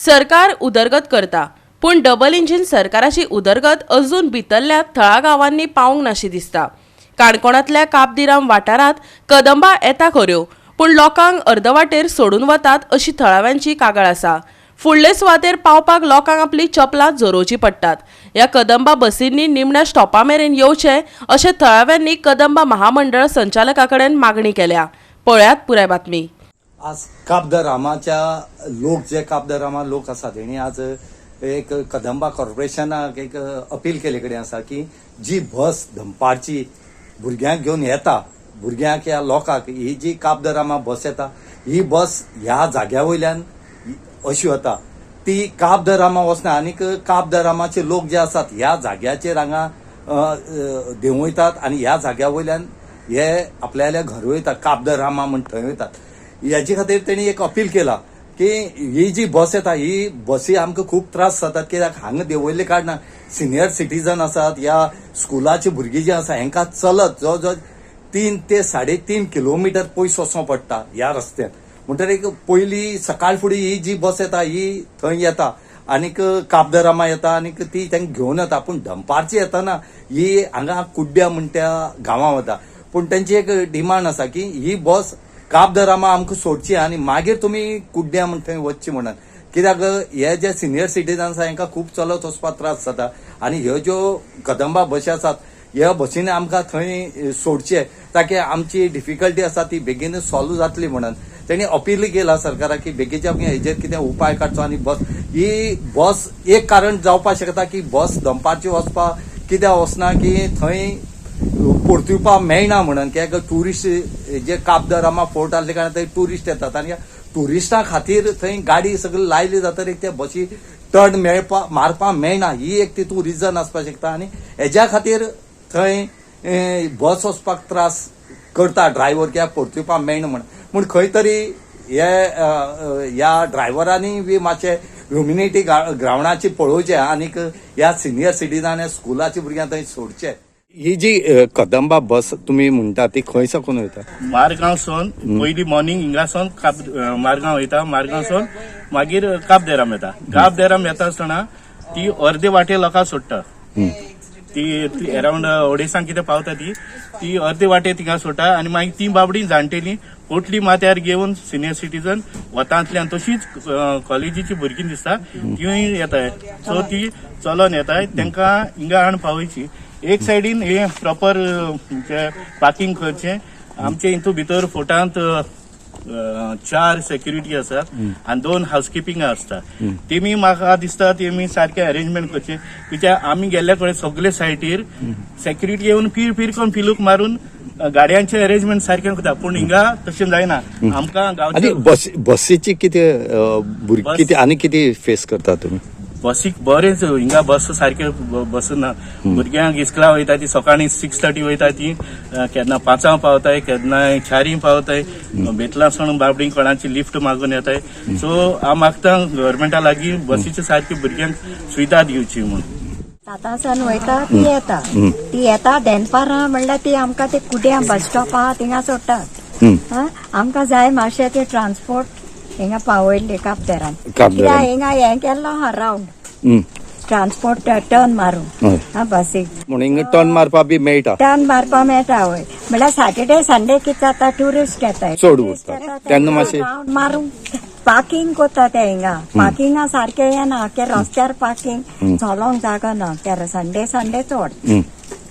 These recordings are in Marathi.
सरकार उदरगत करता, पूण डबल इंजिन सरकाराची उदरगत अजून भितरल्या तळागावांनी पावंक नाशी दिसता। काणकोणांतल्या काबदिराम वाठारांत कदंबा येता खऱ्यो, पूण लोकांक अर्दवाटेर सोडून वतात अशी थळाव्यांची कागाळ आसा। फुडले सुवातेर पावपाक लोकांक आपली चपलां जोरोवची पडटात। ह्या कदंबा बसींनी निमण्या स्टॉपा मेरेन येवचे अशें थळाव्यांनी कदंबा महामंडळ संचालका कडेन मागणी केल्या। पळयात पुराय बातमी। आज काबदरामाच्या लोक जे काबदरामा लोक आसा तेणी आज एक कदंबा कॉर्पोरेशनाक एक अपील केले कडेन आसा की जी बस दनपारची भुरग्यांक घेवन येता, भुरग्यांक या लोकांक ही जी काबदरामा बस येता ही बस ह्या जाग्या वयल्यान अशी वता, ती काबदरामा वचना आनीक काबदरामाचे लोक जे आसात ह्या जाग्याचेर हांगा देंव वयतात आनी ह्या जाग्या वयल्यान हे आपल्याल्या घर वयतात, काबदरामा म्हण थंय वयतात। ह्याचे खातीर तेणी एक अपील केला की ही जी बस येता ही बसी आमकां खूब त्रास जातात, कित्याक हांगा देंवयल्ले कारणान सिनियर सिटीजन आसात या स्कुलाची भुरगीं जी आसा हांकां चलत जवळ 3 ते 3.5 किलोमीटर पयस वचों पडटा ह्या रस्त्यान। म्हणटकीर पयली सकाळ फुडें ही जी बस येता ही थंय येता आनीक काबदरामा येता आनीक ती तांकां घेवन येता, पूण दनपारची येताना ही हांगा कुड्ड्या म्हण त्या गांवां वता। पूण तांची एक डिमांड आसा की ही बस काबदरामा आमकां सोडची आनी मागीर तुमी कुड्ड्या म्हण थंय वचची म्हणून, कित्याक हे जे सिनियर सिटीजन आसा हांकां खूब चलत वचपाक त्रास जाता आनी ह्यो ज्यो कदंबा बसी आसात ह्या बसींनी आमकां थंय सोडचे ताकी आमची डिफिकल्टी आसा ती बेगीन सॉल्व जातली म्हणून तेणी अपील केला सरकाराक की बेगीच्या हेजेर कितें उपाय काडचो आनी ही बस एक कारण जावपाक शकता की बस दनपारची वचपाक कित्याक वचना की थंय परतुवपाक मेळना म्हणून, कित्याक ट्युरिस्ट जे काबदरामा फोर्ट आसले कारणान थंय ट्युरिस्ट येतात आनी ट्युरिस्टां खातीर थंय गाडी सगळी लायली जातकीर त्या बसी टर्न मारपाक मेळना, ही एक तितून रिजन आसपाक शकता आनी हेज्या खातीर थंय बस वचपाक त्रास करता ड्रायव्हर, कित्याक परतुवपाक मेळना म्हूण खंय तरी ह्या ड्रायव्हरांनी बी मातशें ह्युमिनिटी ग्रावंडाची पळोवचें आनीक ह्या सिनियर सिटीजन स्कुलाची भुरग्यां थंय सोडचे। ही जी कदंबा बस तुम्ही म्हणटा ती खंय साकून वयता? मारगांव सोन पयली मॉर्निंग हिंगासून मारगांव वयता, मारगांव सोन मागीर काबदेराम येता। काबदेराम येता आसतना ती अर्दे वाटे लोकांक सोडटा, ती अराउंड ओडेसांक कितें पावता ती अर्दे वाटे थिंगा सोडटा आनी मागीर ती बाबडी जाणटेली पोटली माथ्यार घेवन सिनियर सिटीजन वतांतल्यान तशीच कॉलेजीची भुरगीं दिसता तीय येताय, सो ती चलोन येताय तांकां हिंगा हाडून पावयची। एक सायडीन हे प्रॉपर पार्किंग करचें, आमचे हितून भितर फोर्टांत 4 सेक्युरिटी आसात आनी 2 हाऊसकीपिंग आसता, तेमी म्हाका दिसता तेमी सारखे अरेंजमेंट करचे, कित्याक आमी गेल्ले कडेन सगळे सायटीर सेक्युरिटी येवन फिर करून फिलूक मारून गाडयांचे अरेंजमेंट सारखे करता, पूण हिंगा तशें जायना। आमकां गांवची बसीची कितें भुरगीं आनी कितें फेस करता तुमी? बसीक बरेच हिंगा बस सारखे बसना, भुरग्यांक इस्कला वयता ती सकाळी 6:30 वयता ती, केन्ना 5 पावताय, केन्ना 4 पावताय, बेतलासून बाबडी कोणाची लिफ्ट मागून येताय। सो हांव मागता गव्हर्मेंटा लागीं बसीची सारखी भुरग्यांक सुविधा दिवची म्हणून। सातासान वयता ती येता दनपारां म्हणल्यार ती आमकां ते कुड्या बस स्टॉप आहा थिंगा सोडटात। आमकां जाय मातशें ते ट्रान्सपोर्ट हिंगा पावयल्ले काबदेरान, कित्याक हिंगा हें केल्लो आहा राउंड ट्रान्सपोर्ट टर्न मारून बसीक म्हणून हिंगा टर्न मारपाक बी मेळटा, टर्न मारपाक मेळटा हय। म्हणल्यार सॅटर्डे संडे कितें जाता ट्युरिस्ट येताय चड तेन्ना मातशें राउंड मारून पार्किंग करता ते हिंगा, पार्किंगा सारखे येना के रस्त्यार पार्किंग चलोंक जागा ना त्या संडे चड।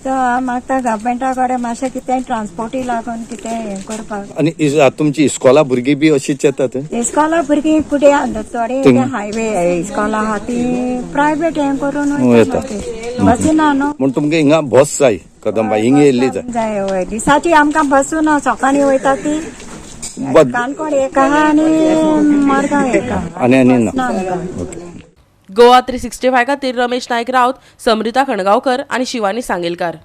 तो म्हाका गव्हर्मेंटा कडेन मातशें कितें ट्रान्सपोर्टी लागून कितें हें करपाक। आनी तुमची इस्कॉला भुरगीं बी अशीच येतात? इस्कॉला भुरगीं फुडें थोडी हायवे इस्कॉला आहा ती प्रायवेट हें करून वयता, बसी ना न्हू म्हूण तुमकां हिंगा बस जाय कदंबा हिंगा येयल्ली जाय हय। दिसाची आमकां बसूं ना, सकाळीं वयता ती काणकोण एक आहा आनी मारगांव एक आहा आनी ना। गोवा 365 खातीर रमेश नायक रावत, समृता खणगांवकर आनी शिवानी सांगेलकार।